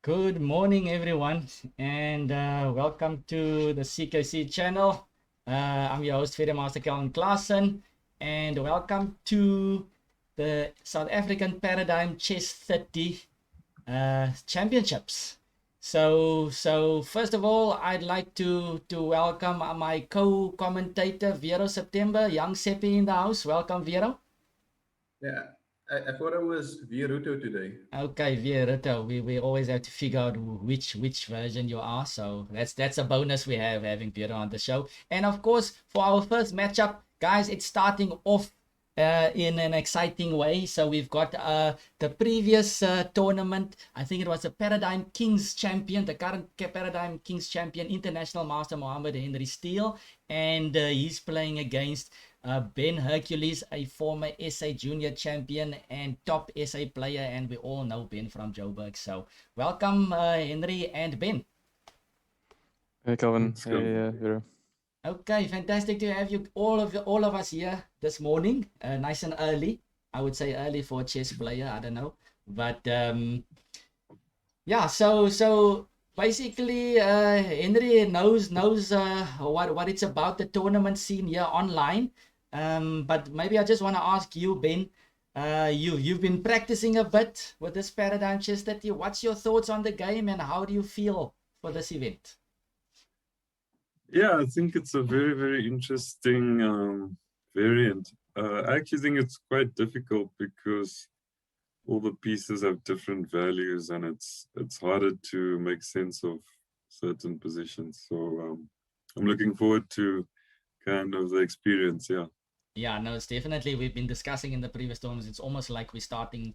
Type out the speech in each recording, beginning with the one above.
Good morning, everyone, and welcome to the CKC channel. I'm your host, Fede Master Kelvin Klaassen, and welcome to the South African Paradigm Chess 30 Championships. So first of all, I'd like to welcome my co-commentator Vero September, young Seppi in the house. Welcome, Vero. Yeah, I thought I was Vieruto today. Okay, Vieruto, we always have to figure out which version you are. So that's a bonus we have having Vieruto on the show. And of course, for our first matchup, guys, it's starting off in an exciting way. So we've got the previous tournament. I think it was the Paradigm Kings champion, the current Paradigm Kings champion, international master Mohamed Henry Steele, and he's playing against Ben Hercules, a former SA Junior champion and top SA player, and we all know Ben from Joburg. So welcome, Henry and Ben. Hey Calvin, Let's go. hey Vero. Okay, fantastic to have you all of us here this morning, nice and early. I would say early for a chess player. I don't know, but yeah. So basically, Henry knows what it's about, the tournament scene here online. But maybe I just want to ask you, Ben. You've been practicing a bit with this Paradigm Chess 30. What's your thoughts on the game, and how do you feel for this event? Yeah, I think it's a very, very interesting variant. I actually think it's quite difficult because all the pieces have different values and it's harder to make sense of certain positions. So I'm looking forward to kind of the experience, yeah. Yeah, no, it's definitely, we've been discussing in the previous tournaments. It's almost like we're starting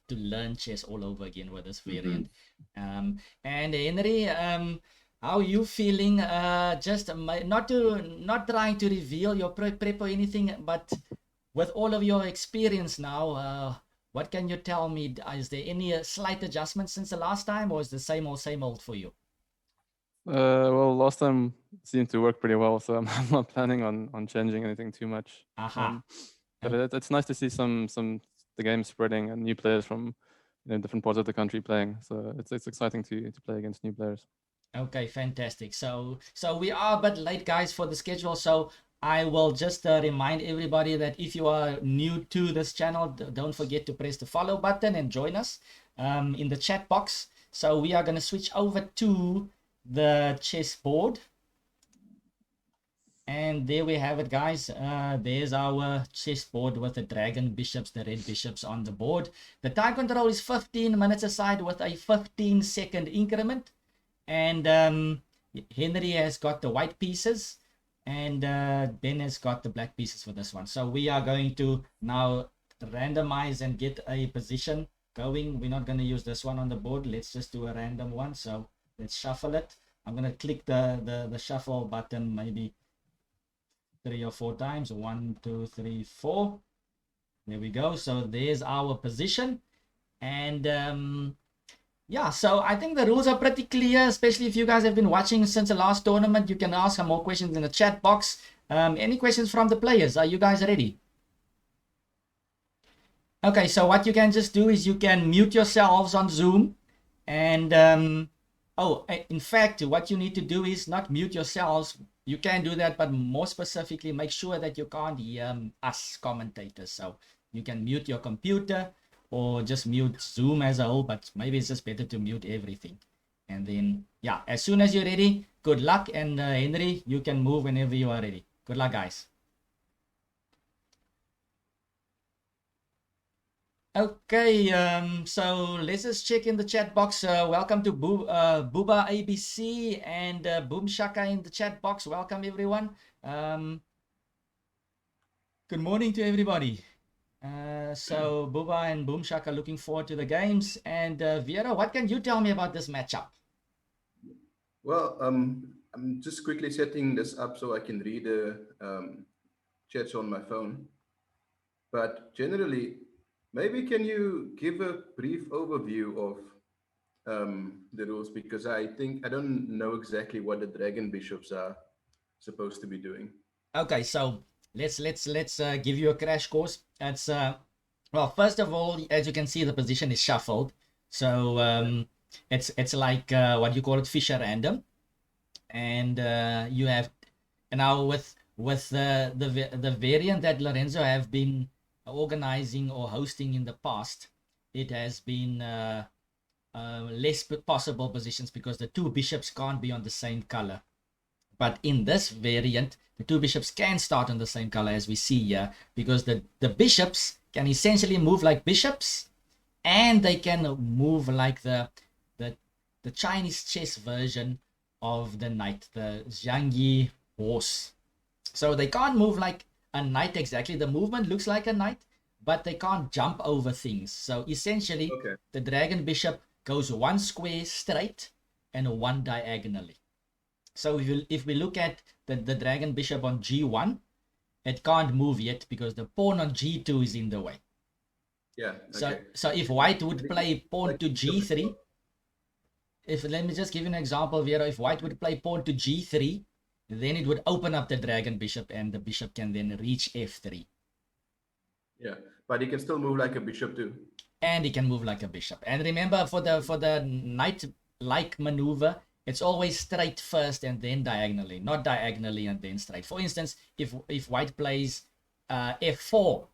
to learn chess all over again with this variant. And Henry, how are you feeling? Just not trying to reveal your prep or anything, but with all of your experience now, what can you tell me? Is there any slight adjustments since the last time, or is the same old for you? Well, last time seemed to work pretty well, so I'm not planning on changing anything too much. Aha. But it's nice to see some the game spreading and new players from different parts of the country playing. So it's exciting to play against new players. Okay, fantastic. So we are a bit late, guys, for the schedule. So I will just remind everybody that if you are new to this channel, don't forget to press the follow button and join us in the chat box. So we are going to switch over to the chessboard. And there we have it, guys. There's our chessboard with the dragon bishops, the red bishops on the board. The time control is 15 minutes aside with a 15-second increment. And Henry has got the white pieces, and Ben has got the black pieces for this one. So we are going to now randomize and get a position going. We're not going to use this one on the board. Let's just do a random one. So let's shuffle it. I'm going to click the shuffle button maybe 3 or 4 times. 1, 2, 3, 4. There we go. So there's our position. And yeah, so I think the rules are pretty clear, especially if you guys have been watching since the last tournament. You can ask some more questions in the chat box. Any questions from the players? Are you guys ready? Okay, so what you can just do is you can mute yourselves on Zoom. And, in fact, what you need to do is not mute yourselves. You can do that, but more specifically, make sure that you can't hear us commentators. So you can mute your computer, or just mute Zoom as a whole, but maybe it's just better to mute everything. And then, yeah, as soon as you're ready, good luck. And Henry, you can move whenever you are ready. Good luck, guys. Okay, so let's just check in the chat box. Welcome to Booba ABC and Boom Shaka in the chat box. Welcome, everyone. Good morning to everybody. So Buba and Boomshak are looking forward to the games. And Vera, what can you tell me about this matchup? Well, I'm just quickly setting this up so I can read the chats on my phone. But generally, maybe can you give a brief overview of the rules, because I think I don't know exactly what the dragon bishops are supposed to be doing. Okay, so let's give you a crash course. It's well, first of all, as you can see, the position is shuffled. So It's like what you call it, Fisher random, and you have now with the variant that Lorenzo have been organizing or hosting in the past, it has been less possible positions because the two bishops can't be on the same color. But in this variant, the two bishops can start on the same color as we see here, because the bishops can essentially move like bishops, and they can move like the Chinese chess version of the knight, the Zhangyi horse. So they can't move like a knight exactly. The movement looks like a knight, but they can't jump over things. So essentially, Okay. the dragon bishop goes one square straight and one diagonally. So if we look at the dragon bishop on g1, it can't move yet because the pawn on g2 is in the way. Yeah. So Okay. so if white would play pawn to g3, let me just give you an example, Vero. If white would play pawn to g3, then it would open up the dragon bishop, and the bishop can then reach f3. Yeah, but he can still move like a bishop too. And he can move like a bishop. And remember, for the knight-like maneuver, it's always straight first and then diagonally, not diagonally and then straight. For instance, if white plays f4,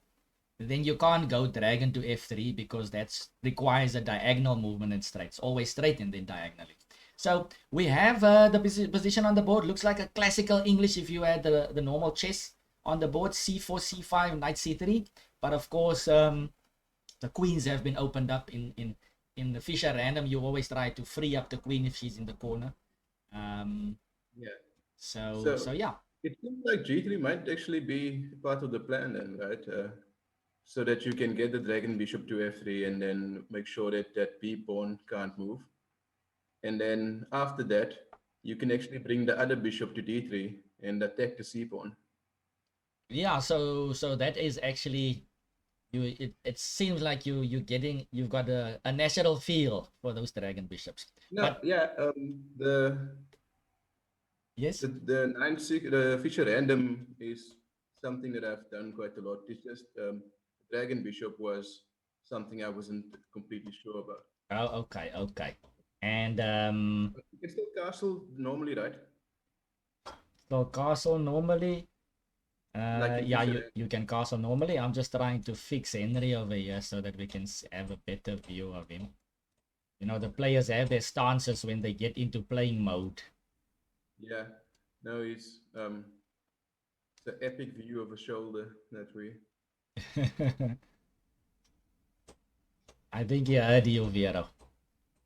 then you can't go dragon to f3 because that requires a diagonal movement and straight. It's always straight and then diagonally. So we have the position on the board. Looks like a classical English if you had the normal chess on the board. c4, c5, knight c3. But of course, the queens have been opened up in the Fisher random. You always try to free up the queen if she's in the corner. Yeah. So yeah. It seems like G3 might actually be part of the plan then, right? So that you can get the dragon bishop to f3 and then make sure that that b pawn can't move. And then after that, you can actually bring the other bishop to d3 and attack the c pawn. Yeah, so that is actually it seems like you've got a natural feel for those dragon bishops. No, But yeah, yes. the Fisher random is something that I've done quite a lot. It's just dragon bishop was something I wasn't completely sure about. Oh, okay. And You can still castle normally, right? so castle normally. Like in Yeah, Fisher you can castle normally. I'm just trying to fix Henry over here so that we can have a better view of him. You know, the players have their stances when they get into playing mode. Yeah, no, it's an epic view of a shoulder that way. I think you heard you, Vero.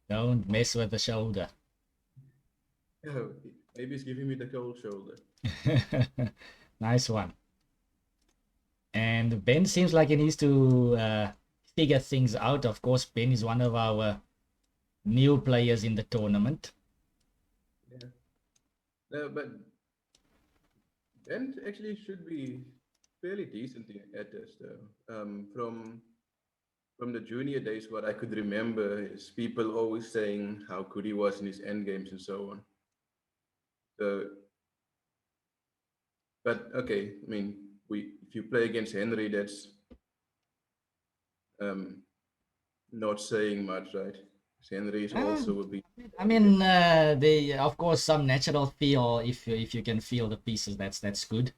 Don't mess with the shoulder. Oh, maybe it's giving me the cold shoulder. Nice one. And Ben seems like he needs to figure things out. Of course, Ben is one of our new players in the tournament. Yeah. No, but Ben actually should be fairly decent at this, though. From the junior days, what I could remember is people always saying how good he was in his end games and so on. So, but okay, I mean, if you play against Henry, that's not saying much, right? Henry is also a bit. I mean, they of course some natural feel if you can feel the pieces, that's good.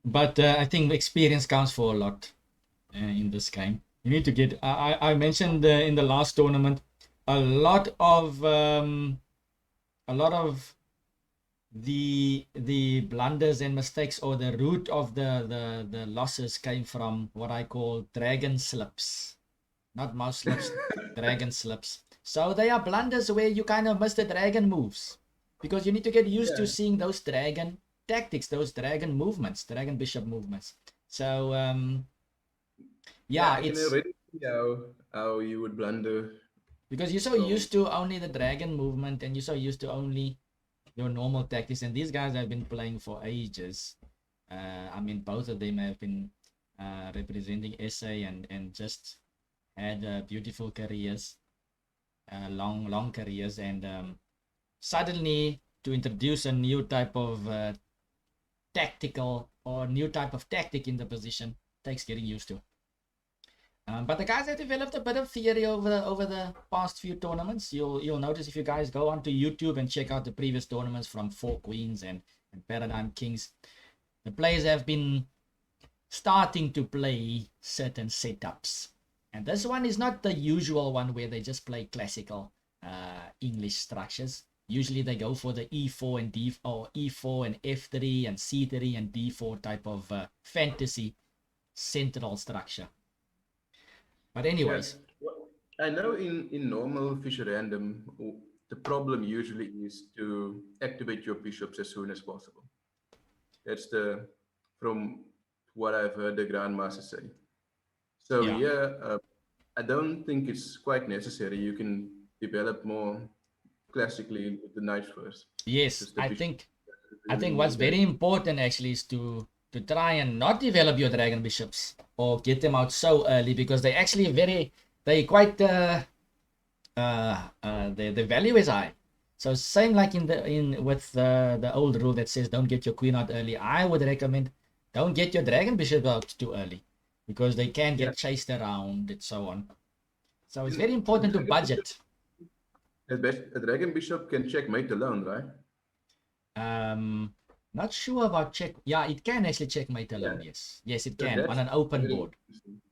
But I think experience counts for a lot in this game. You need to get. I mentioned in the last tournament a lot of the blunders and mistakes, or the root of the losses, came from what I call dragon slips, not mouse slips, dragon slips. So they are blunders where you kind of miss the dragon moves because you need to get used to seeing those dragon tactics, those dragon movements, dragon bishop movements. So yeah, I can already see how you would blunder. Because you're so used to only the dragon movement and you're so used to only your normal tactics. And these guys have been playing for ages. I mean, both of them have been representing SA and just had beautiful careers, long careers. And suddenly to introduce a new type of tactical or new type of tactic in the position takes getting used to. But the guys have developed a bit of theory over the past few tournaments. You'll notice if you guys go onto YouTube and check out the previous tournaments from Four Queens and Paradigm Kings, the players have been starting to play certain setups. And this one is not the usual one where they just play classical English structures. Usually they go for the E4 and D or E4 and F3 and C3 and D4 type of fantasy central structure. But anyways, Well, I know in normal Fisher Random, the problem usually is to activate your bishops as soon as possible. That's from what I've heard the Grandmaster say. So yeah. I don't think it's quite necessary. You can develop more classically with the knight first. Yes, Just the I bishop think really what's need very important actually is to try and not develop your dragon bishops or get them out so early, because they actually they quite the value is high. So same like with the old rule that says don't get your queen out early. I would recommend don't get your dragon bishop out too early, because they can get chased around and so on. So it's very important to budget. A dragon bishop can checkmate alone, right? Not sure about check. Yeah, it can actually checkmate alone. Yes, it So can on that's an open very board. interesting.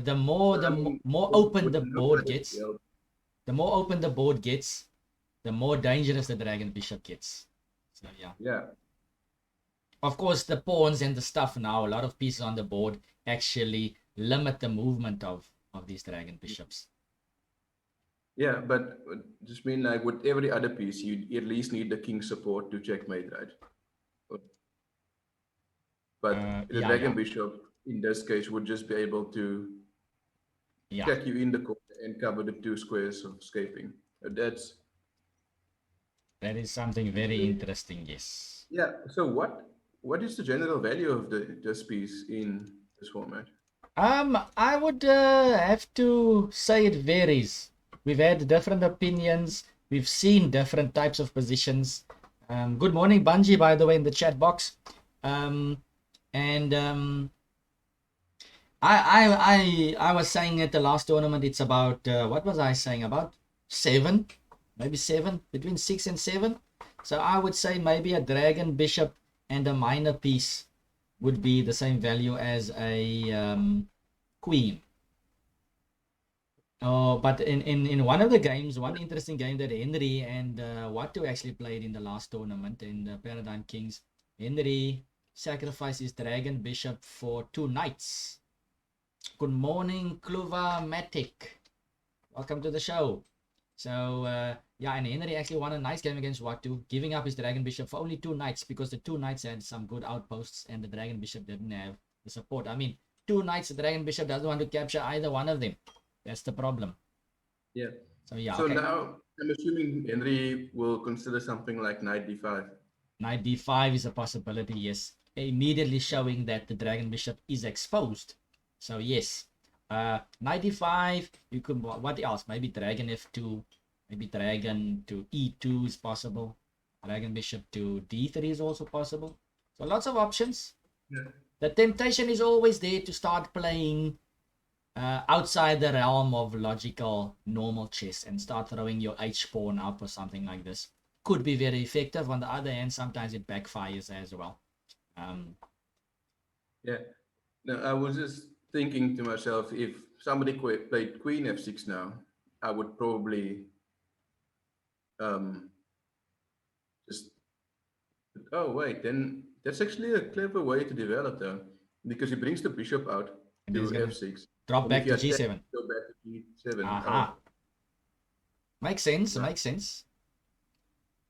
The more So, I mean, more open the would board nobody gets, else- the more open the board gets, the more dangerous the dragon bishop gets. So yeah. Yeah. Of course, the pawns and the stuff now, a lot of pieces on the board actually limit the movement of these dragon bishops. Yeah, but just mean like with every other piece, you at least need the king support to checkmate, right? But the dragon bishop in this case would just be able to check you in the corner and cover the 2 squares of escaping. That is something very interesting. Yes. Yeah. So what is the general value of this piece in this format? I would have to say it varies. We've had different opinions. We've seen different types of positions. Good morning, Bungie, by the way, in the chat box. I was saying at the last tournament, it's about what was I saying, about 7, maybe 7, between 6 and 7. So I would say maybe a dragon bishop and a minor piece would be the same value as a queen. Oh, but in one of the games, one interesting game that Henry and Watu actually played in the last tournament in the Paradigm Kings, Henry sacrificed his dragon bishop for 2 knights. Good morning, Kluva Matic. Welcome to the show. So yeah, and Henry actually won a nice game against Watu, giving up his dragon bishop for only 2 knights, because the 2 knights had some good outposts and the dragon bishop didn't have the support. I mean, 2 knights, the dragon bishop doesn't want to capture either one of them. That's the problem. Yeah. So yeah. So now I'm assuming Henry will consider something like knight d5. Knight d5 is a possibility, yes. Immediately showing that the dragon bishop is exposed. So yes. Knight d5, you could, what else? Maybe dragon f2, maybe dragon to e2 is possible. Dragon bishop to d3 is also possible. So lots of options. Yeah. The temptation is always there to start playing outside the realm of logical normal chess and start throwing your h pawn up or something like this. Could be very effective. On the other hand, sometimes it backfires as well. Yeah. No, I was just thinking to myself, if somebody played queen f6 now, I would probably just, oh wait, then that's actually a clever way to develop though, because he brings the bishop out to f6. Drop back to g7. Go back to g7. Aha. Makes sense. Right. Makes sense.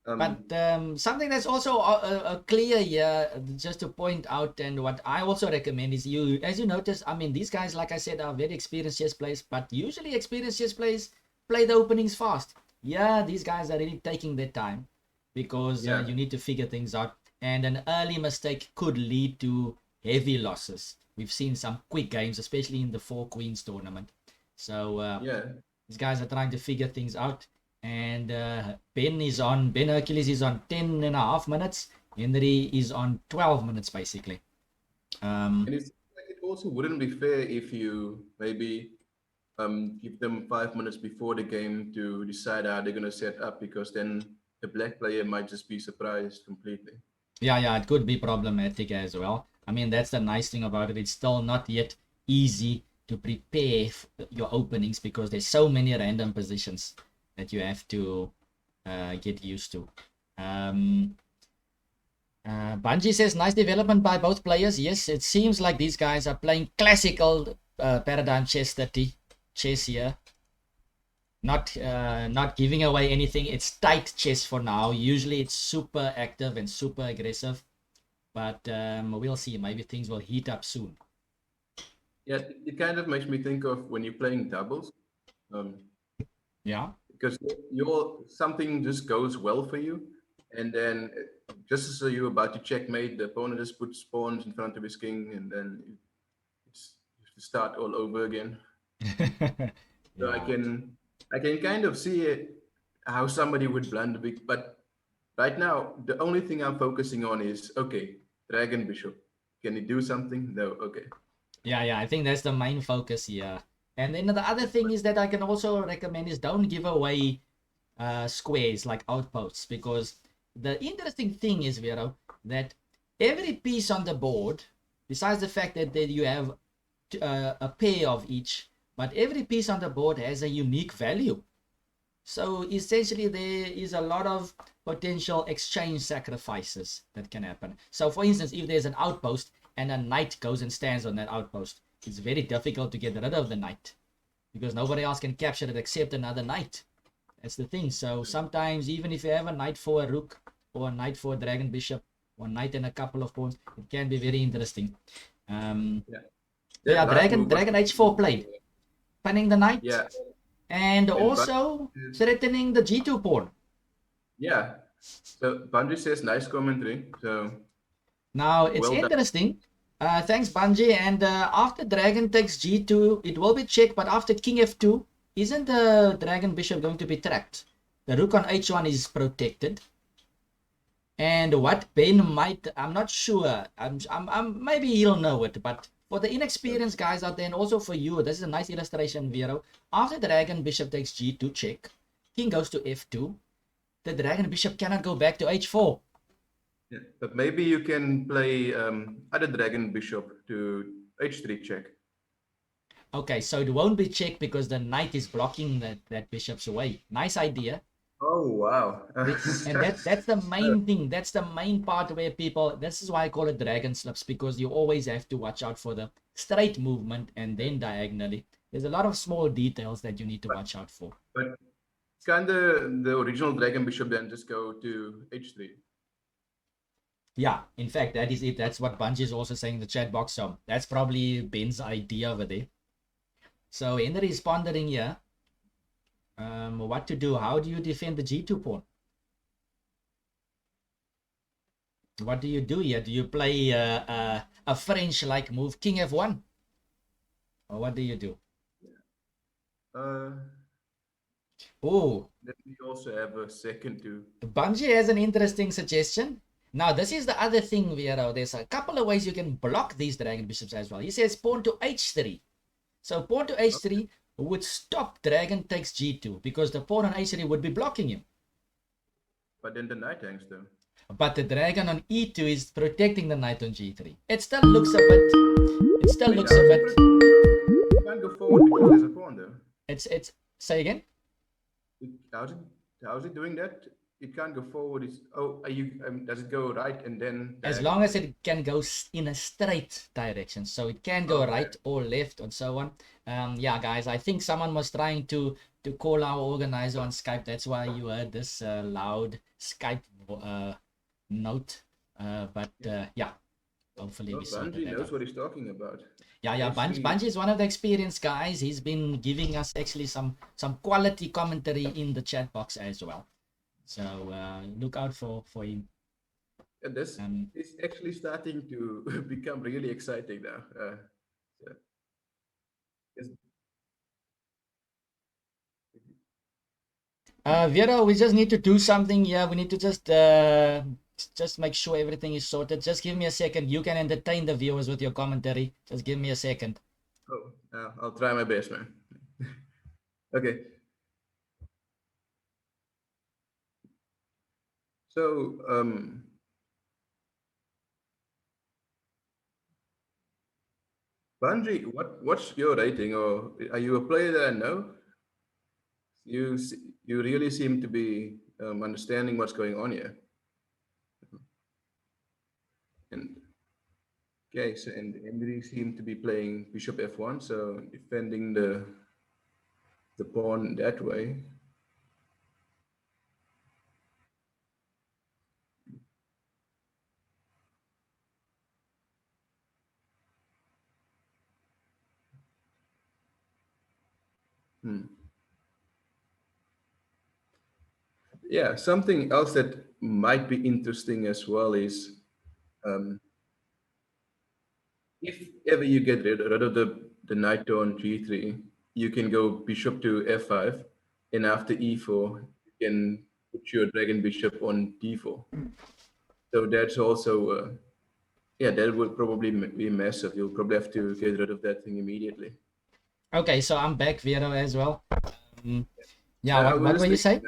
But something that's also clear here, just to point out, and what I also recommend is as you notice, I mean, these guys, like I said, are very experienced chess players, but usually experienced chess players play the openings fast. Yeah, these guys are really taking their time, because you need to figure things out, and an early mistake could lead to heavy losses. We've seen some quick games, especially in the 4 Queens tournament. So these guys are trying to figure things out. And Ben Hercules is on 10.5 minutes. Henry is on 12 minutes, basically. And it also wouldn't be fair if you maybe give them 5 minutes before the game to decide how they're going to set up, because then the black player might just be surprised completely. Yeah, it could be problematic as well. I mean, that's the nice thing about it. It's still not yet easy to prepare your openings because there's so many random positions that you have to get used to. Bungie says, nice development by both players. Yes, it seems like these guys are playing classical paradigm chess 30 chess here. Not giving away anything. It's tight chess for now. Usually it's super active and super aggressive, but we'll see. Maybe things will heat up soon. Yeah, it kind of makes me think of when you're playing doubles. Yeah. Because something just goes well for you, and then just as you're about to checkmate, the opponent just puts pawns in front of his king, and then you have to start all over again. So I can kind of see it, how somebody would blunder big, but right now the only thing I'm focusing on is, okay, Dragon Bishop, can he do something? No, okay. Yeah, I think that's the main focus here. And then the other thing is that I can also recommend is don't give away squares like outposts, because the interesting thing is, Vero, that every piece on the board, besides the fact that you have a pair of each, but every piece on the board has a unique value. So essentially there is a lot of potential exchange sacrifices that can happen. So for instance, if there's an outpost and a knight goes and stands on that outpost, it's very difficult to get rid of the knight because nobody else can capture it except another knight. That's the thing. So sometimes even if you have a knight for a rook or a knight for a dragon bishop or a knight and a couple of pawns, it can be very interesting. Dragon h4 played, pinning the knight, and also threatening the g2 pawn. Yeah. So Bungie says nice commentary. So now it's interesting. Thanks, Bungie. And after dragon takes g2, it will be checked. But after king f2, isn't the dragon bishop going to be trapped? The rook on h1 is protected. And what Ben might, I'm not sure. I'm maybe he'll know it. But for the inexperienced guys out there, and also for you, this is a nice illustration, Vero. After dragon bishop takes g2 check, king goes to f2. The dragon bishop cannot go back to h4. Yeah, but maybe you can play other dragon bishop to h3 check. Okay, so it won't be checked because the knight is blocking that bishop's way. Nice idea. Oh, wow. And that's the main thing. That's the main part where people, this is why I call it dragon slips, because you always have to watch out for the straight movement and then diagonally. There's a lot of small details that you need to watch out for. But can the original dragon bishop then just go to h3? Yeah, in fact, that is it. That's what Bungie is also saying in the chat box. So that's probably Ben's idea over there. So Henry is pondering here what to do. How do you defend the g2 pawn? What do you do here? Do you play a French-like move, king f1? Or what do you do? Oh, Let me also have a second to... Bungie has an interesting suggestion. Now, this is the other thing, Vero. There's a couple of ways you can block these dragon bishops as well. He says pawn to h3. So pawn to h3 would stop dragon takes g2 because the pawn on h3 would be blocking him. But then the knight hangs though. But the dragon on e2 is protecting the knight on g3. It still looks a bit... It still looks a bit... You can't go forward because there's a pawn though. It's... Say again? How's it doing that? It can't go forward. Does it go right and then... As long as it can go in a straight direction. So it can go right or left and so on. Yeah, guys, I think someone was trying to call our organizer on Skype. That's why you heard this loud Skype note. Yeah, hopefully we sorted Bungie that knows out. what he's talking about. Yeah, Bungie is one of the experienced guys. He's been giving us actually some quality commentary in the chat box as well. So look out for him. And this is actually starting to become really exciting now. Vera, we just need to do something here. We need to just make sure everything is sorted. Just give me a second. You can entertain the viewers with your commentary. Just give me a second. I'll try my best, man. Okay. So, Bandri, what's your rating, or are you a player that I know? You really seem to be understanding what's going on here. And okay, so and Henry seemed to be playing Bishop F1, so defending the pawn that way. Hmm. Yeah, something else that might be interesting as well is um, if ever you get rid of the knight on g3, you can go bishop to f5, and after e4, you can put your dragon bishop on d4. So that's also, yeah, that would probably be massive. You'll probably have to get rid of that thing immediately. Okay, so I'm back, Vero, as well. Yeah, I what was were you just saying?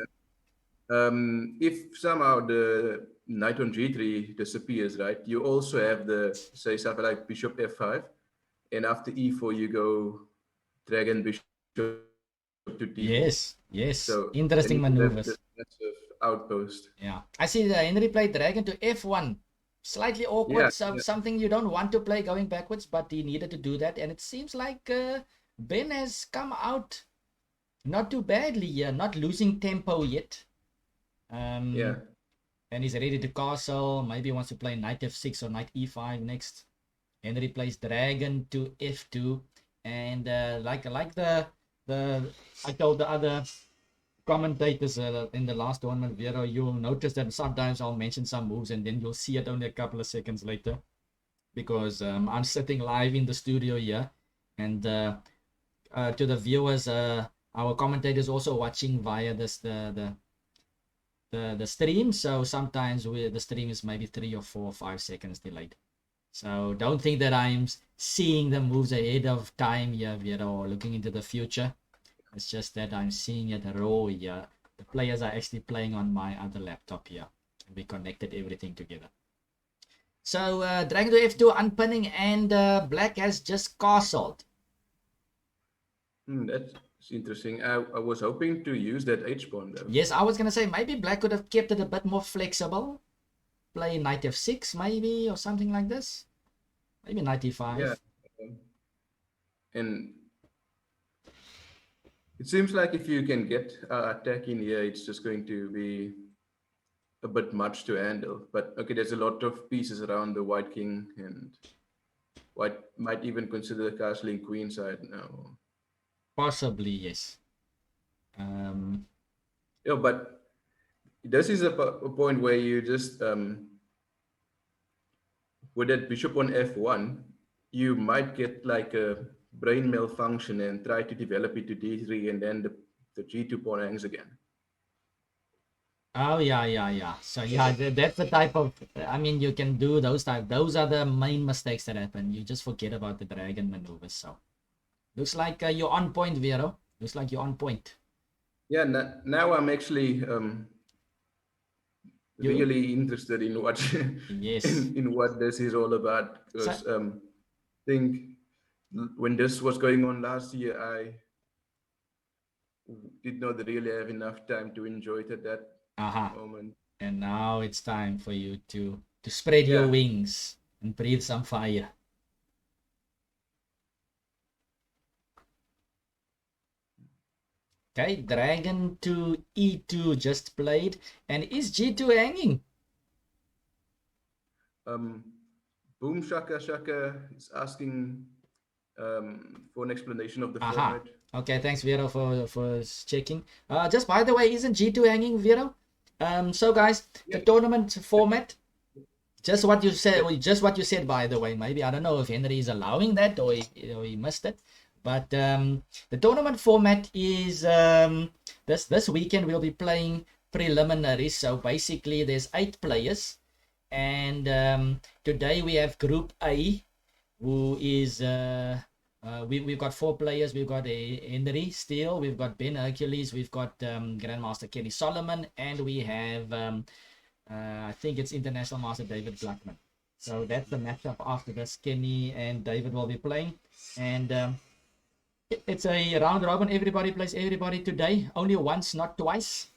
thinking, if somehow the knight on g3 disappears, right, you also have the, say, something like bishop f5, and after e4, you go dragon bishop to d4. Yes, yes. So then Interesting you could have this maneuvers. massive outpost. Yeah. I see the Henry played dragon to f1. Slightly awkward, Yeah, so yeah. something you don't want to play going backwards, but he needed to do that. And it seems like Ben has come out not too badly here, not losing tempo yet. Yeah. And he's ready to castle. Maybe he wants to play knight f6 or knight e5 next. Henry plays dragon to f2. And like the I told the other commentators in the last tournament, Vero, you'll notice that sometimes I'll mention some moves and then you'll see it only a couple of seconds later, because I'm sitting live in the studio here, and to the viewers, our commentators also watching via this the stream. So sometimes the stream is maybe 3 or 4 or 5 seconds delayed. So don't think that I'm seeing the moves ahead of time here, Vero, or looking into the future. It's just that I'm seeing it raw here. The players are actually playing on my other laptop here. We connected everything together. So dragon to f2 unpinning, and black has just castled. That's interesting. I was hoping to use that h pawn though. Yes, I was gonna say maybe black could have kept it a bit more flexible. Play knight f6 maybe, or something like this. Maybe knight e5. Yeah. And it seems like if you can get attack in here, it's just going to be a bit much to handle. But okay, there's a lot of pieces around the white king, and white might even consider castling queenside now. Possibly, yes. Yeah, but this is a point where you just with that bishop on f1, you might get like a brain malfunction and try to develop it to d3, and then the g2 pawn hangs again. Oh yeah. So yeah, that's the type of. I mean, you can do those type. Those are the main mistakes that happen. You just forget about the dragon maneuvers. So looks like you're on point, Vero. Looks like you're on point. Yeah, now I'm actually really interested in what Yes. in what this is all about, because I think when this was going on last year, I did not really have enough time to enjoy it at that moment. And now it's time for you to spread your wings and breathe some fire. Okay, dragon to e2 just played, and is g2 hanging? Boom Shaka Shaka is asking for an explanation of the format. Okay, thanks Vero for checking. Just by the way, isn't g2 hanging, Vero? So guys, the tournament format, just what you said, by the way. Maybe I don't know if Henry is allowing that, or he missed it. But the tournament format is this weekend we'll be playing preliminaries. So basically there's 8 players, and today we have Group A, who is we've got 4 players. We've got a Henry Steele, we've got Ben Hercules, we've got Grandmaster Kenny Solomon, and we have I think it's International Master David Blackman. So that's the matchup after this. Kenny and David will be playing, and it's a round robin. Everybody plays everybody today, only once, not twice.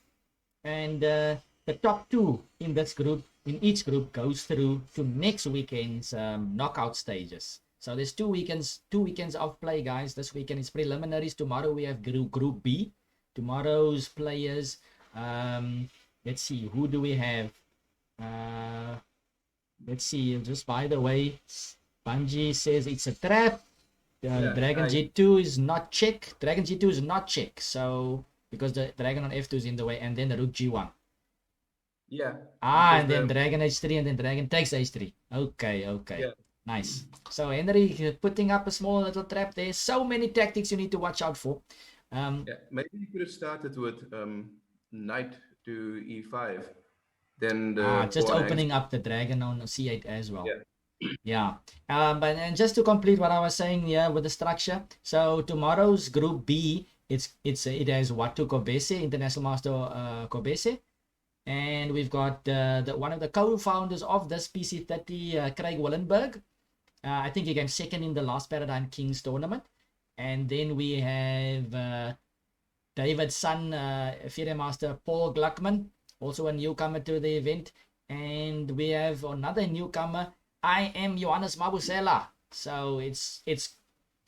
And the top 2 in this group, in each group, goes through to next weekend's knockout stages. So there's 2 weekends of play, guys. This weekend is preliminaries. Tomorrow we have group B. Tomorrow's players, let's see, who do we have? Let's see, just by the way, Bungie says it's a trap. Dragon G2 is not check. Dragon G2 is not check. So, because the Dragon on F2 is in the way, and then the Rook G1. Yeah. And then Dragon H3, and then Dragon takes H3. Okay. Yeah. Nice. So Henry putting up a small little trap there. So many tactics you need to watch out for. Maybe you could have started with knight to E5. Then just opening up the Dragon on C8 as well. Yeah. But and just to complete what I was saying here with the structure. So tomorrow's group B, it has Watu Kobese, International Master Kobese. And we've got one of the co-founders of this PC30, Craig Wallenberg. I think he came second in the last Paradigm Kings tournament. And then we have David's son, FIDE Master Paul Gluckman, also a newcomer to the event. And we have another newcomer, I am Johannes Mabusela. So it's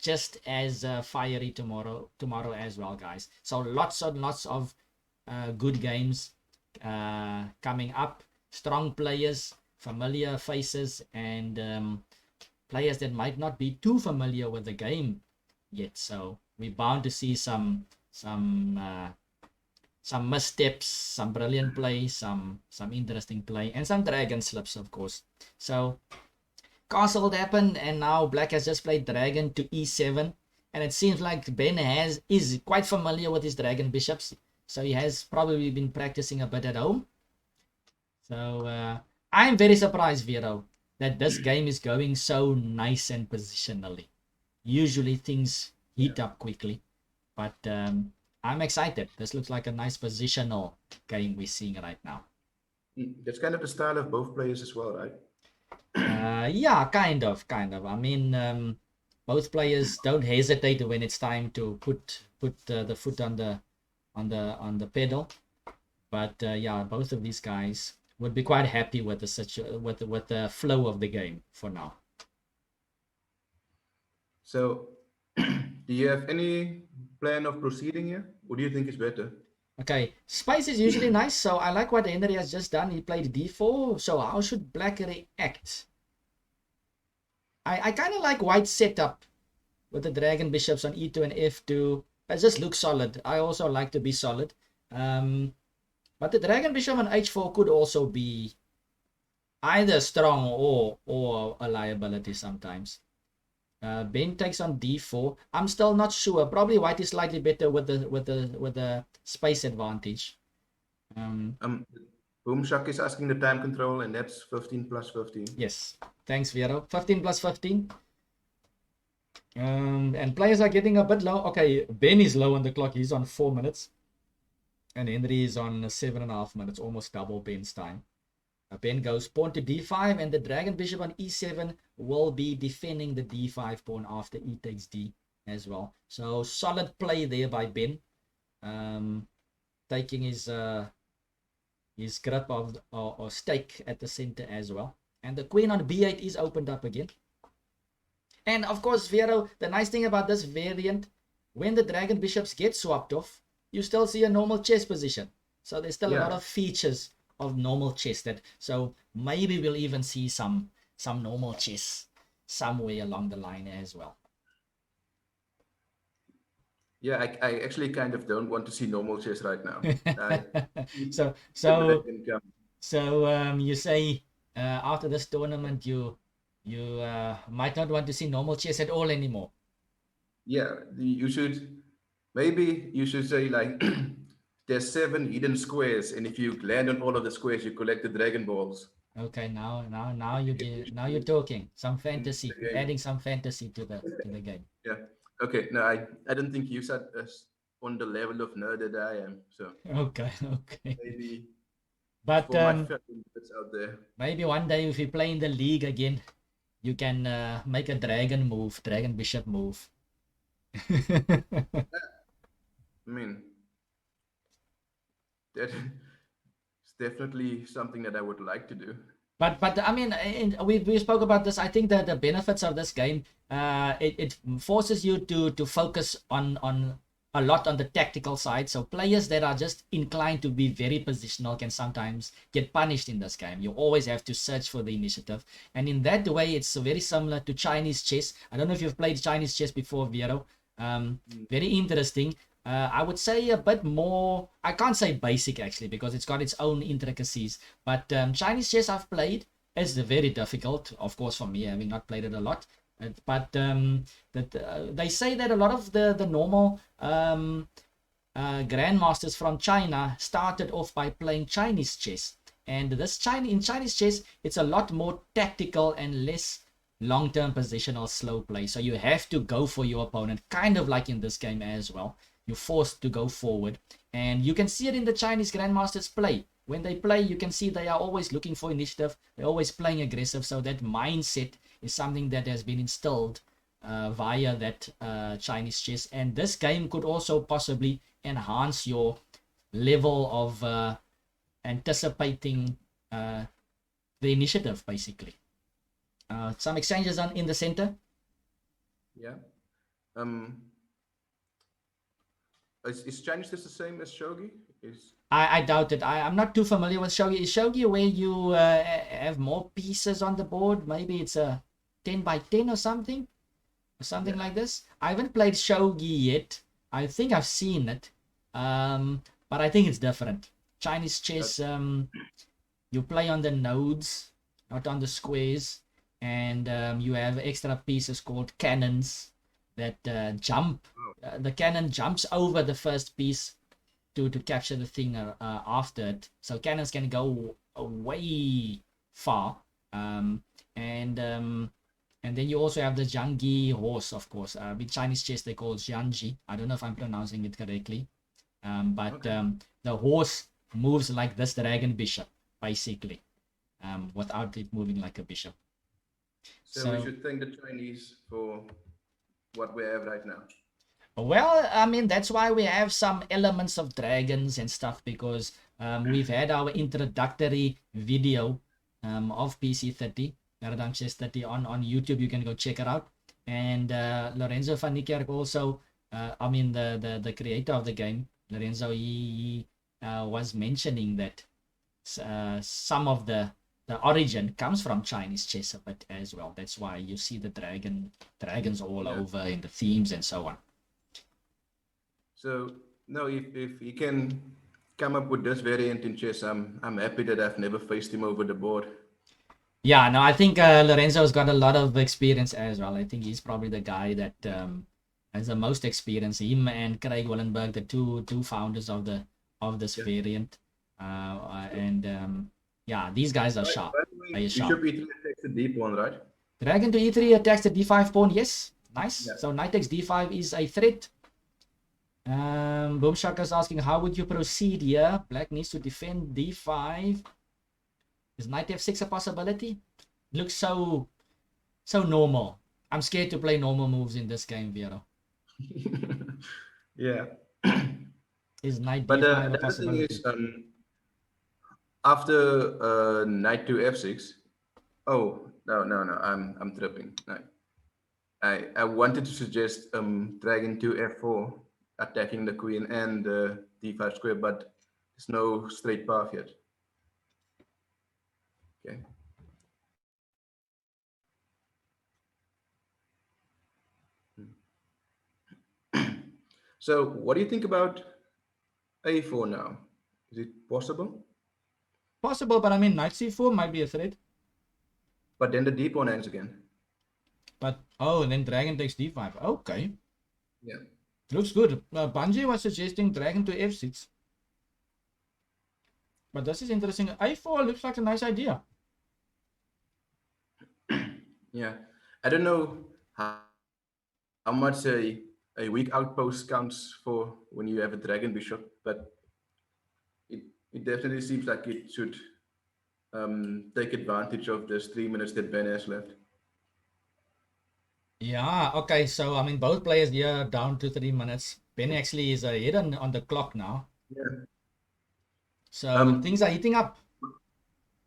just as fiery tomorrow as well, guys. So lots and lots of good games coming up. Strong players, familiar faces, and players that might not be too familiar with the game yet. So we're bound to see some missteps, some brilliant play, some interesting play, and some dragon slips, of course. So castle happened, and now Black has just played dragon to E7, and it seems like Ben is quite familiar with his dragon bishops. So he has probably been practicing a bit at home. So I'm very surprised, Vero, that this game is going so nice and positionally. Usually things heat up quickly, but I'm excited. This looks like a nice positional game we're seeing right now. That's kind of the style of both players as well, right? Yeah, kind of. I mean, both players don't hesitate when it's time to put the foot on the pedal. But yeah, both of these guys would be quite happy with the flow of the game for now. So, do you have any plan of proceeding here? What do you think is better? Okay, space is usually nice, so I like what Henry has just done. He played d4, so how should Black react? I kind of like White's setup with the dragon bishops on e2 and f2. It just looks solid. I also like to be solid. But the dragon bishop on h4 could also be either strong or a liability sometimes. Ben takes on d4. I'm still not sure. Probably White is slightly better with the space advantage. Boomshak is asking the time control, and that's 15 plus 15. Yes. Thanks, Vero. 15 plus 15. And players are getting a bit low. Okay, Ben is low on the clock. He's on 4 minutes. And Henry is on 7.5 minutes, almost double Ben's time. Ben goes pawn to d5, and the dragon bishop on e7 will be defending the d5 pawn after e takes d as well. So solid play there by Ben, taking his grip of or stake at the center as well. And the queen on b8 is opened up again. And of course, Vero, the nice thing about this variant, when the dragon bishops get swapped off, you still see a normal chess position. So there's still a lot of features of normal chess so maybe we'll even see some normal chess somewhere along the line as well. Yeah, I actually kind of don't want to see normal chess right now. So you say after this tournament you might not want to see normal chess at all anymore. Yeah, you should say like there's 7 hidden squares, and if you land on all of the squares, you collect the dragon balls. Okay, now you're talking some fantasy, the game. adding some fantasy to the game. Yeah. Okay. No, I don't think you said us on the level of nerd that I am. So Okay, okay. maybe But for my fellow nerds out there. maybe one day if we play in the league again, you can make a dragon bishop move. I mean, that is definitely something that I would like to do. But I mean, we spoke about this. I think that the benefits of this game, it forces you to focus on a lot on the tactical side. So players that are just inclined to be very positional can sometimes get punished in this game. You always have to search for the initiative, and in that way, it's very similar to Chinese chess. I don't know if you've played Chinese chess before, Vero. Very interesting. I would say a bit more, I can't say basic actually, because it's got its own intricacies. But Chinese chess I've played is very difficult, of course, for me, having not played it a lot. But they say that a lot of the normal grandmasters from China started off by playing Chinese chess. And in Chinese chess, it's a lot more tactical and less long-term positional slow play. So you have to go for your opponent, kind of like in this game as well. You're forced to go forward, and you can see it in the Chinese grandmasters play. When they play, you can see they are always looking for initiative. They're always playing aggressive. So that mindset is something that has been instilled via that Chinese chess. And this game could also possibly enhance your level of anticipating the initiative, basically. Some exchanges in the center. Yeah. Is Chinese just the same as shogi? I doubt it. I'm not too familiar with shogi. Is shogi where you have more pieces on the board? Maybe it's a 10 by 10 or something like this. I haven't played shogi yet. I think I've seen it, but I think it's different. Chinese chess, you play on the nodes, not on the squares, and you have extra pieces called cannons that jump. The cannon jumps over the first piece to capture the thing after it. So cannons can go way far. And then you also have the Jiangyi horse, of course. With Chinese chess, they call it Jiangji. I don't know if I'm pronouncing it correctly. But the horse moves like this dragon bishop, basically, without it moving like a bishop. So we should thank the Chinese for what we have right now. Well, I mean, that's why we have some elements of dragons and stuff, because we've had our introductory video of PC30, Paradigm Chess 30 on YouTube. You can go check it out. And Lorenzo van Niekerk also, I mean, the creator of the game, Lorenzo, he was mentioning that some of the origin comes from Chinese chess a bit as well. That's why you see the dragons all over in the themes and so on. So no, if he can come up with this variant in chess, I'm happy that I've never faced him over the board. Yeah, no, I think Lorenzo's got a lot of experience as well. I think he's probably the guy that has the most experience. Him and Craig Wallenberg, the two founders of this variant, yeah, these guys are sharp. Bishop e3 attacks the d pawn, right? Dragon to e3 attacks the d5 pawn. Yes, nice. Yeah. So knight takes d5 is a threat. Boomshaka is asking, how would you proceed here? Black needs to defend d5. Is knight f6 a possibility? Looks so normal. I'm scared to play normal moves in this game, Vero. Yeah. Is knight But d5 a the possibility? thing is, after knight to f6. Oh no, I'm tripping. No. I wanted to suggest dragon to f4, attacking the queen and the d5 square, but there's no straight path yet. Okay. So what do you think about a4 now? Is it possible? Possible, but I mean, knight c4 might be a threat. But then the d pawn hangs again. But, and then dragon takes d5. Okay. Yeah. Looks good. Bungie was suggesting dragon to f6. But this is interesting. a4 looks like a nice idea. Yeah, I don't know how much a weak outpost counts for when you have a dragon bishop, but it, it definitely seems like it should take advantage of this 3 minutes that Ben has left. Yeah, okay. So, I mean, both players here down to 3 minutes. Ben actually is ahead on the clock now. Yeah. So, things are heating up.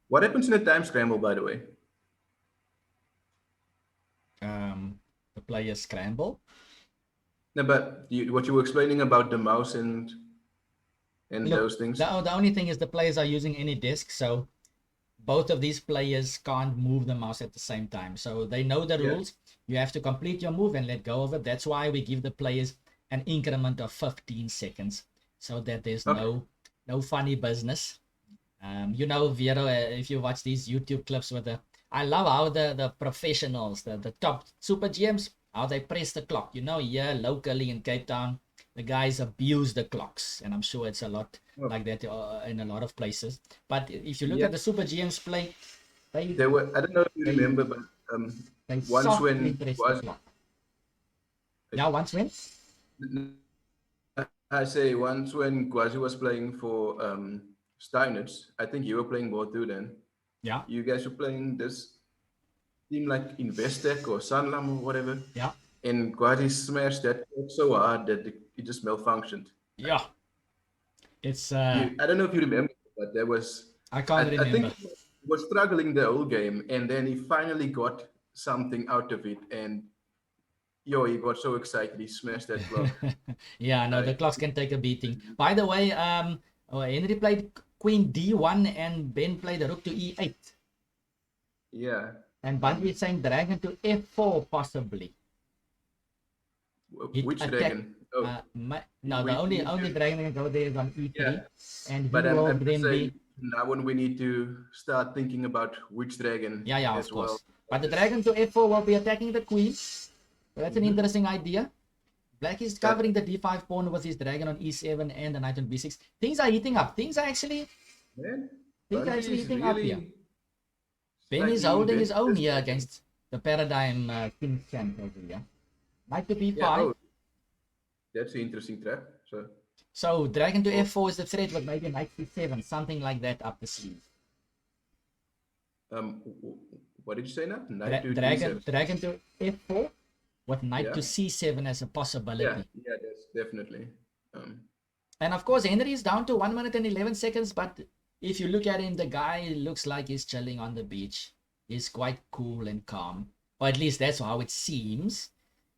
What happens in a time scramble, by the way? The players scramble. No, but what you were explaining about the mouse and Look, those things. the only thing is the players are using any disc, so both of these players can't move the mouse at the same time. So they know the Yeah. rules. You have to complete your move and let go of it. That's why we give the players an increment of 15 seconds so that there's Okay. no funny business. You know, Vero, if you watch these YouTube clips with I love how the professionals, the top super GMs, how they press the clock. You know, here locally in Cape Town, the guys abuse the clocks, and I'm sure it's a lot like that in a lot of places. But if you look at the super GMs play, There were, I don't know if you remember, but they once softly when press the was clock. Yeah, once when? I say once when Quasi was playing for Steinitz, I think you were playing more too then. Yeah, You guys were playing this team like Investec or Sanlam or whatever. yeah, And Quasi smashed that clock so hard that it just malfunctioned. yeah. It's I don't know if you remember, but there was I can't I think remember. he was struggling the whole game, and then he finally got something out of it, and he got so excited he smashed that clock. Yeah, no, the Like, clocks can take a beating. By the way, Henry played Queen D1 and Ben played Rook to E8. yeah. And Bundy is saying Dragon to F4 possibly. It Which attack. dragon? Oh, No, we the only need to- dragon that can go there is on E3, Yeah. and he But will I'm just then saying be now when we need to start thinking about which dragon yeah, as of course. well. But the dragon to F4 will be attacking the queen. So that's an interesting idea. Black is covering the D5 pawn with his dragon on E7 and the knight on B6. Things are heating up. Things are actually Man, Bundy Bundy is heating up here. really Ben is slightly holding his invested own this here dragon. against the paradigm king champ over here. Knight to B5. Yeah, oh, that's an interesting trap. So dragon to F4 is the threat, but maybe knight C7, something like that up the sleeve. What did you say now? Knight to D7. Dragon to F4 with knight to C7 as a possibility. Yeah, that's definitely. And of course, Henry is down to 1 minute and 11 seconds, but if you look at him, the guy looks like he's chilling on the beach. He's quite cool and calm, or at least that's how it seems.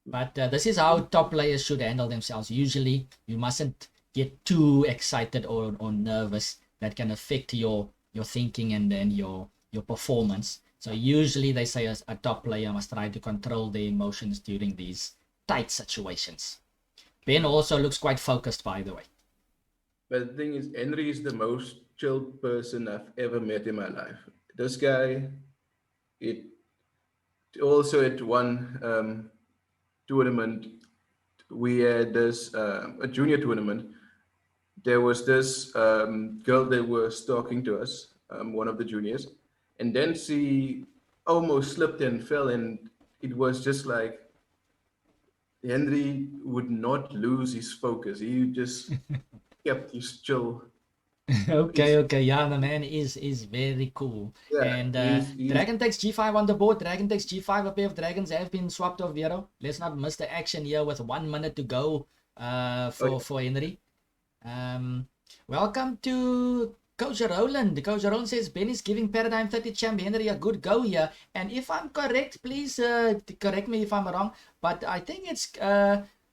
But this is how top players should handle themselves. Usually, you mustn't get too excited or nervous. That can affect your thinking and then your performance. So usually they say a top player must try to control their emotions during these tight situations. Ben also looks quite focused, by the way. But the thing is, Henry is the most chilled person I've ever met in my life. This guy, it also at one tournament, we had this a junior tournament. There was this girl that was talking to us, one of the juniors, and then she almost slipped and fell, and it was just like Henry would not lose his focus. He just kept his chill. Okay. Yeah, the man is very cool. Yeah, And he's Dragon takes G5 on the board. Dragon takes G5. A pair of dragons have been swapped off Vero. Let's not miss the action here with 1 minute to go for Henry. Welcome to Coach Roland. Coach Roland says Ben is giving Paradigm 30 champ Henry a good go here. And if I'm correct, please correct me if I'm wrong. But I think it's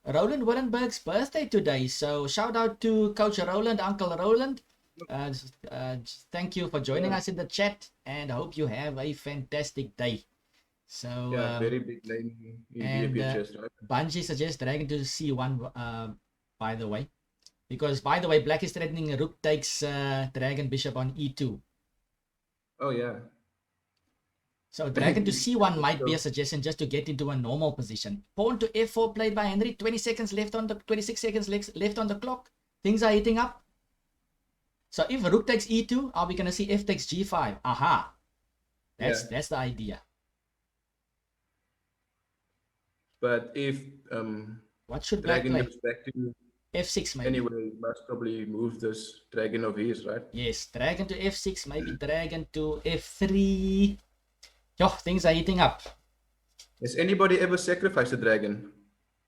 Roland Willenberg's birthday today. So shout out to Coach Roland, Uncle Roland. Thank you for joining us in the chat, and I hope you have a fantastic day. So very big name in and VPHS, right? Bungie suggests Dragon to C1 by the way, because by the way, Black is threatening Rook takes Dragon Bishop on E2. Oh yeah. So Dragon to C1 might be a suggestion just to get into a normal position. Pawn to F4 played by Henry. 26 seconds left on the clock. Things are heating up. So if Rook takes E2, are we going to see F takes G5? Aha. That's the idea. But if What should black dragon play? goes back to F6 maybe. anyway, he must probably move this dragon of his, right? Yes, dragon to F6, maybe dragon to F3. Yo, things are heating up. Has anybody ever sacrificed a dragon?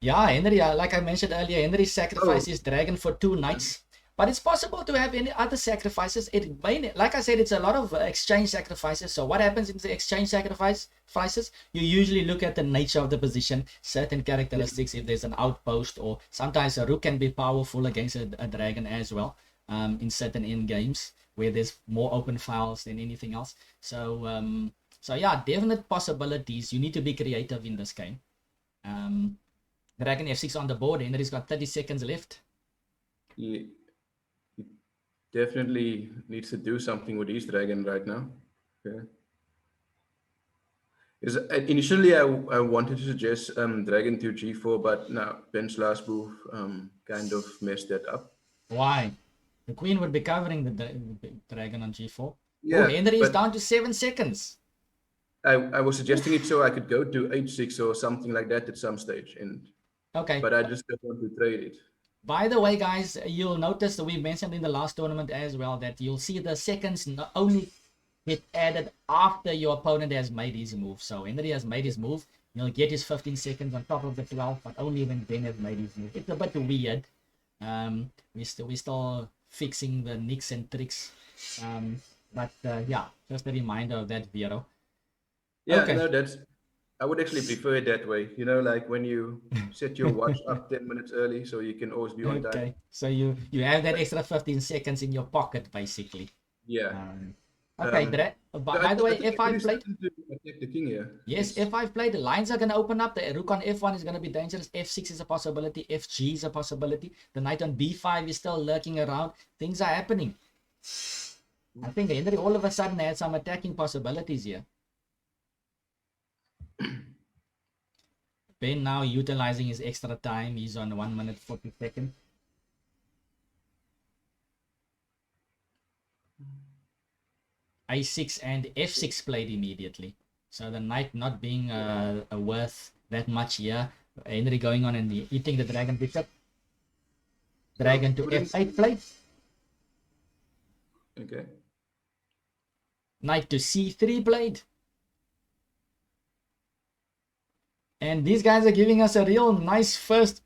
Yeah, Henry, like I mentioned earlier, Henry sacrificed his dragon for 2 knights. But it's possible to have any other sacrifices. It may, like I said, it's a lot of exchange sacrifices. So what happens in the exchange sacrifices? You usually look at the nature of the position, certain characteristics, if there's an outpost, or sometimes a rook can be powerful against a dragon as well, in certain end games where there's more open files than anything else. So yeah, definite possibilities. You need to be creative in this game. Dragon F6 on the board. Henry's got 30 seconds left. He definitely needs to do something with his dragon right now. Okay. Initially, I wanted to suggest dragon to G4, but now Ben's last move kind of messed that up. Why? The queen would be covering the dragon on G4. Yeah, Henry is but down to 7 seconds. I was suggesting it so I could go to H6 or something like that at some stage, Okay. but I just don't want to trade it. By the way, guys, you'll notice that we mentioned in the last tournament as well that you'll see the seconds not only get added after your opponent has made his move. So Henry has made his move. He'll get his 15 seconds on top of the 12, but only when Ben has made his move. It's a bit weird. We're still fixing the nicks and tricks. But yeah, just a reminder of that, Vero. Yeah, Okay. no, I would actually prefer it that way. You know, like when you set your watch up 10 minutes early so you can always be on time. Okay, so you have that extra 15 seconds in your pocket, basically. Yeah. Okay, by the way, F5 played. Attack the king here. Yes, F5 played. The lines are going to open up. The rook on F1 is going to be dangerous. F6 is a possibility. FG is a possibility. The knight on B5 is still lurking around. Things are happening. I think Henry all of a sudden had some attacking possibilities here. Ben now utilizing his extra time. He's on 1 minute 40 seconds. A6 and F6 played immediately. So the knight not being worth that much here. Henry going on and eating the dragon bishop. Dragon to F8 played. Okay. Knight to C3 played. And these guys are giving us a real nice first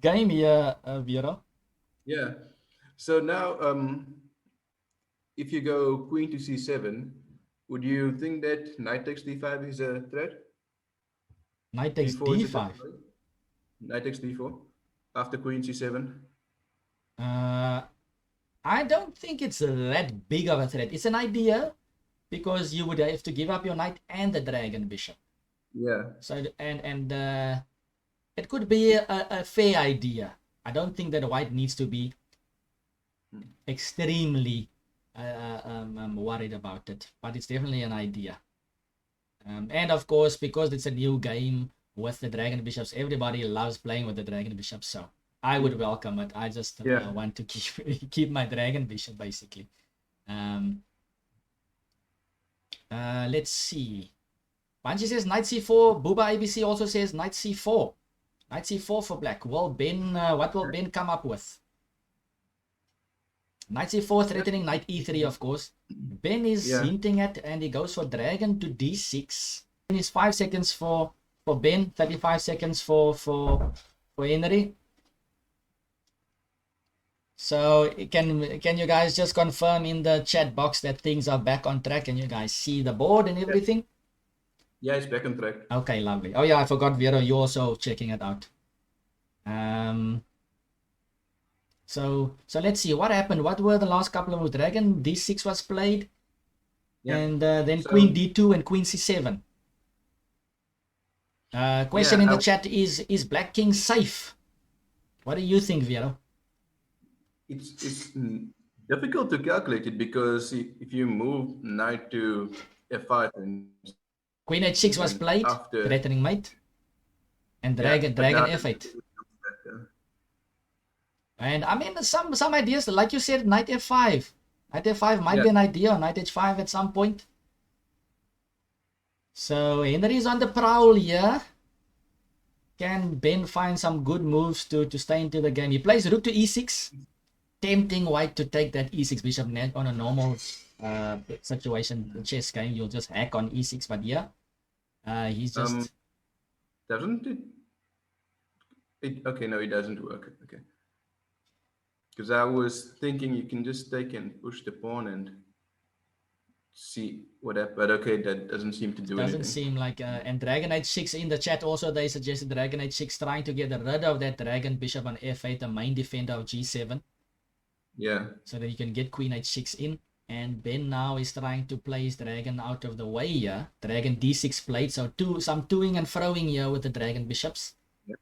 game here, Vero. Yeah. So now, if you go queen to C7, would you think that knight takes D5 is a threat? Knight takes D4 is a D5. threat? Knight takes D4 after queen C7. I don't think it's that big of a threat. It's an idea because you would have to give up your knight and the dragon bishop. Yeah. So and it could be a fair idea. I don't think that white needs to be extremely worried about it, but it's definitely an idea. And of course, because it's a new game with the dragon bishops, everybody loves playing with the dragon bishops. So I would welcome it. I just want to keep my dragon bishop basically. Let's see. Banji says knight c4. Booba ABC also says knight c4. Knight c4 for black. Well, Ben, what will Ben come up with? Knight c4 threatening knight e3, of course. Ben is hinting at, and he goes for dragon to d6. And it's 5 seconds for Ben, 35 seconds for Henry. So can you guys just confirm in the chat box that things are back on track? Can you guys see the board and everything? Yeah, it's back on track. Okay, lovely. Oh yeah, I forgot, Vero, you're also checking it out. So let's see what happened. What were the last couple of moves? Dragon d6 was played, and then queen d2 and queen c7. Question in the chat is black king safe? What do you think, Vero? It's difficult to calculate it because if you move knight to f5 and queen h6 was played, threatening mate, and dragon f8. And I mean, some ideas, like you said, knight f5. Knight f5 might be an idea, or knight h5 at some point. So Henry is on the prowl here. Can Ben find some good moves to stay into the game? He plays rook to e6, tempting white to take that e6 bishop net on a normal situation, chess game. You'll just hack on e6, but yeah, he's just Doesn't it? Okay, no, it doesn't work. Okay. Because I was thinking you can just take and push the pawn and see what happens. But okay, that doesn't seem to do doesn't anything. seem like and dragon h6 in the chat also, they suggested dragon h6, trying to get rid of that dragon bishop on f8, the main defender of g7, Yeah. so that you can get queen h6 in. And Ben now is trying to play his dragon out of the way here. Dragon d6 played, so some toing and froing here with the dragon bishops. Yep.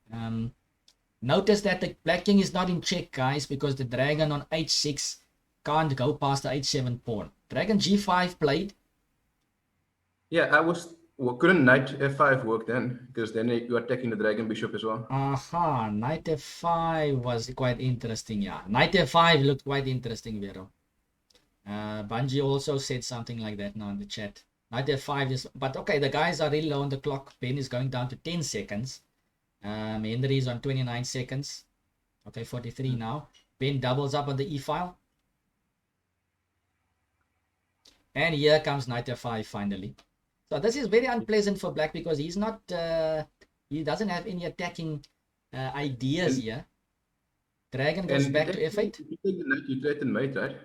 Notice that the black king is not in check, guys, because the dragon on h6 can't go past the h7 pawn. Dragon g5 played. Yeah, couldn't knight f5 work then? Because then you are attacking the dragon bishop as well. Aha, knight f5 was quite interesting, yeah. Knight f5 looked quite interesting, Vero. Bungie also said something like that now in the chat. Knight f5 is, but okay, the guys are really low on the clock. Ben is going down to 10 seconds. Henry is on 29 seconds. Okay, 43 now. Ben doubles up on the e file. And here comes knight f5 finally. So this is very unpleasant for black because he's not, he doesn't have any attacking ideas here. Dragon goes back to f8. You take the knight, you threaten mate, right?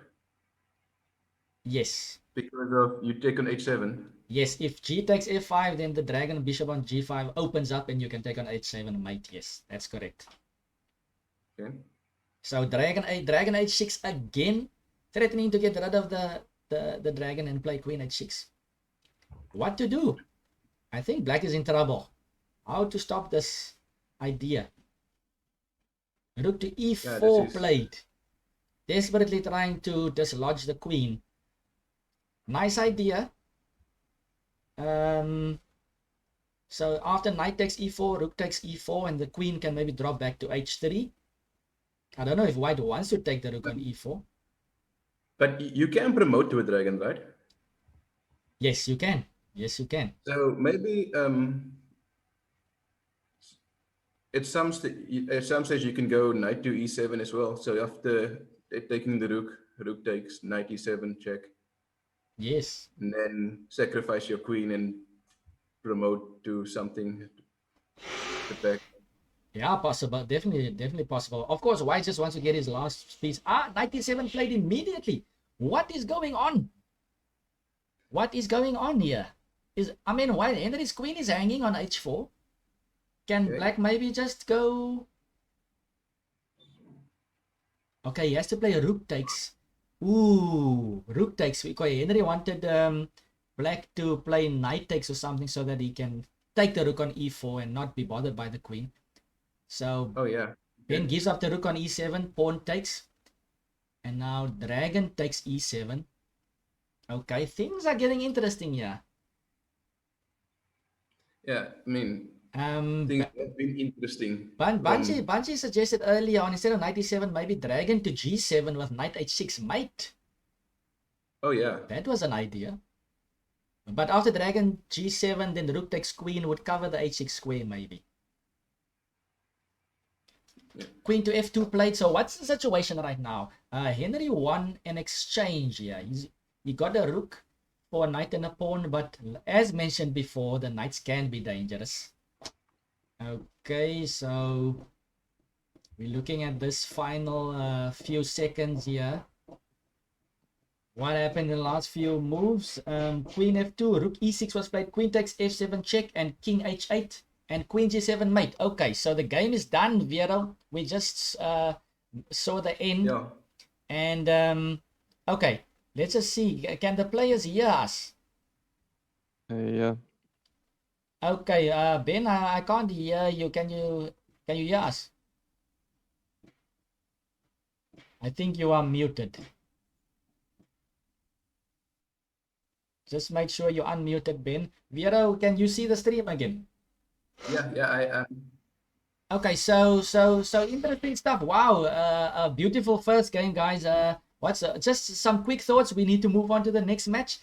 Yes. Because of you take on h7. Yes, if g takes f5, then the dragon bishop on g5 opens up and you can take on h7 mate. Yes, that's correct. Okay. So dragon h6 again, threatening to get rid of the dragon and play queen h6. What to do? I think black is in trouble. How to stop this idea? Rook to e4 played. Desperately trying to dislodge the queen. Nice idea. So after knight takes e4, rook takes e4, and the queen can maybe drop back to h3. I don't know if white wants to take the rook on e4. But you can promote to a dragon, right? Yes, you can. Yes, you can. So maybe at some stage you can go knight to e7 as well. So after taking the rook takes knight e7 check. Yes. And then sacrifice your queen and promote to something to back. Yeah, possible. Definitely possible. Of course, white just wants to get his last piece. Knight e7 played immediately. What is going on? What is going on here? While Henry's queen is hanging on h4, can black maybe just go? Okay, he has to play a rook takes. Ooh, rook takes. Okay, Henry wanted black to play knight takes or something so that he can take the rook on e4 and not be bothered by the queen. So Ben gives up the rook on e7, pawn takes, and now dragon takes e7. Okay, things are getting interesting here. Yeah, I mean, things have been interesting. Bungie suggested earlier on, instead of knight e7, maybe dragon to g7 with knight h6 mate. Oh yeah, that was an idea. But after dragon g7, then the rook takes queen would cover the h6 square maybe. Yeah. Queen to f2 played. So what's the situation right now? Henry won an exchange here. He got a rook for a knight and a pawn, but as mentioned before, the knights can be dangerous. Okay, so we're looking at this final few seconds here. What happened in the last few moves? Queen f2, rook e6 was played, queen takes f7 check, and king h8, and queen g7 mate. Okay, so the game is done, Vero. We just saw the end. Yeah. And okay, let's just see. Can the players hear us? Yeah. Okay, Ben, I can't hear you. Can you hear us? I think you are muted. Just make sure you're unmuted, Ben. Vero, can you see the stream again? Yeah, I am. Okay, so interesting stuff. Wow, a beautiful first game, guys. Just some quick thoughts. We need to move on to the next match.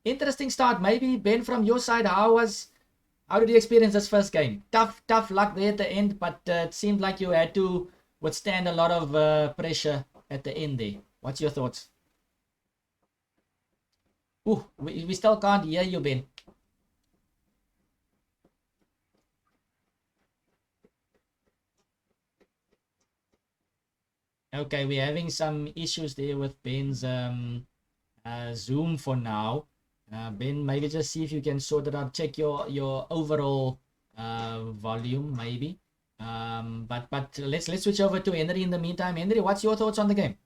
Interesting start. Maybe Ben, from your side, how How did you experience this first game? Tough luck there at the end, but it seemed like you had to withstand a lot of pressure at the end there. What's your thoughts? Ooh, we still can't hear you, Ben. Okay, we're having some issues there with Ben's Zoom for now. Ben, maybe just see if you can sort it out. Check your overall volume, maybe. But let's switch over to Henry in the meantime. Henry, what's your thoughts on the game?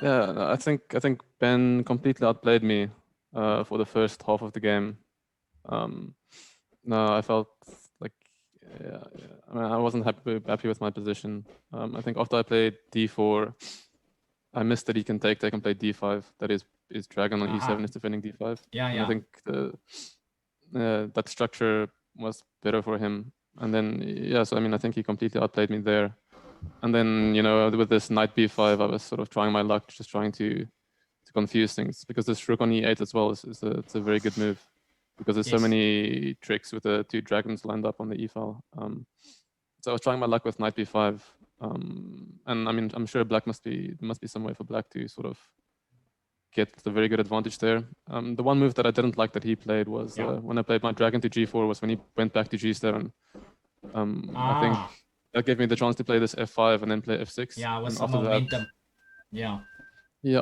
Yeah, I think Ben completely outplayed me for the first half of the game. No, I felt like I mean, I wasn't happy with my position. I think after I played d4, I missed that he can take and play d5. That is dragon on e7 is defending d5. Yeah, and yeah. I think that structure was better for him. And then so I mean, I think he completely outplayed me there. And then with this knight b5, I was sort of trying my luck, just trying to confuse things, because this rook on e8 as well it's a very good move, because there's so many tricks with the 2 dragons lined up on the e file. So I was trying my luck with knight b5, and I mean, I'm sure there must be some way for black to sort of get the very good advantage there. The one move that I didn't like that he played was when I played my dragon to g4 was when he went back to g7. I think that gave me the chance to play this f5 and then play f6. Yeah, with and some after momentum. That,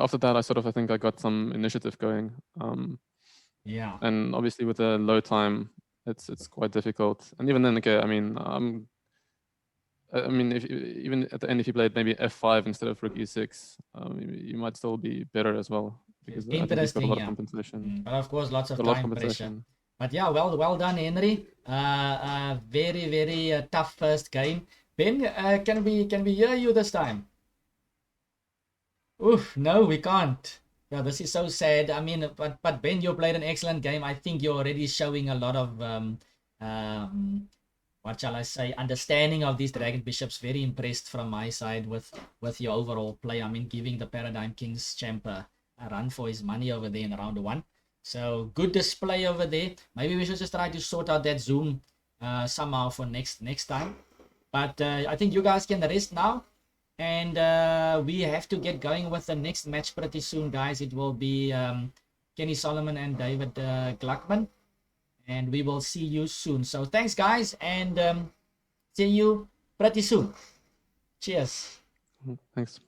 after that I think I got some initiative going. And obviously with a low time, it's quite difficult. And even then, okay, I mean, if even at the end, if you played maybe f5 instead of rook e6, you might still be better as well, because I think he's got a lot of compensation. But of course, lots of time pressure. But yeah, well done, Henry. Very, very tough first game. Ben, can we hear you this time? Oof, no, we can't. Yeah, this is so sad. I mean, but Ben, you played an excellent game. I think you're already showing a lot of what shall I say, understanding of these Dragon Bishops. Very impressed from my side with your overall play. I mean, giving the Paradigm Kings champ a run for his money over there in round 1. So good display over there. Maybe we should just try to sort out that Zoom somehow for next time. But I think you guys can rest now. And we have to get going with the next match pretty soon, guys. It will be Kenny Solomon and David Gluckman. And we will see you soon. So thanks, guys. And see you pretty soon. Cheers. Thanks.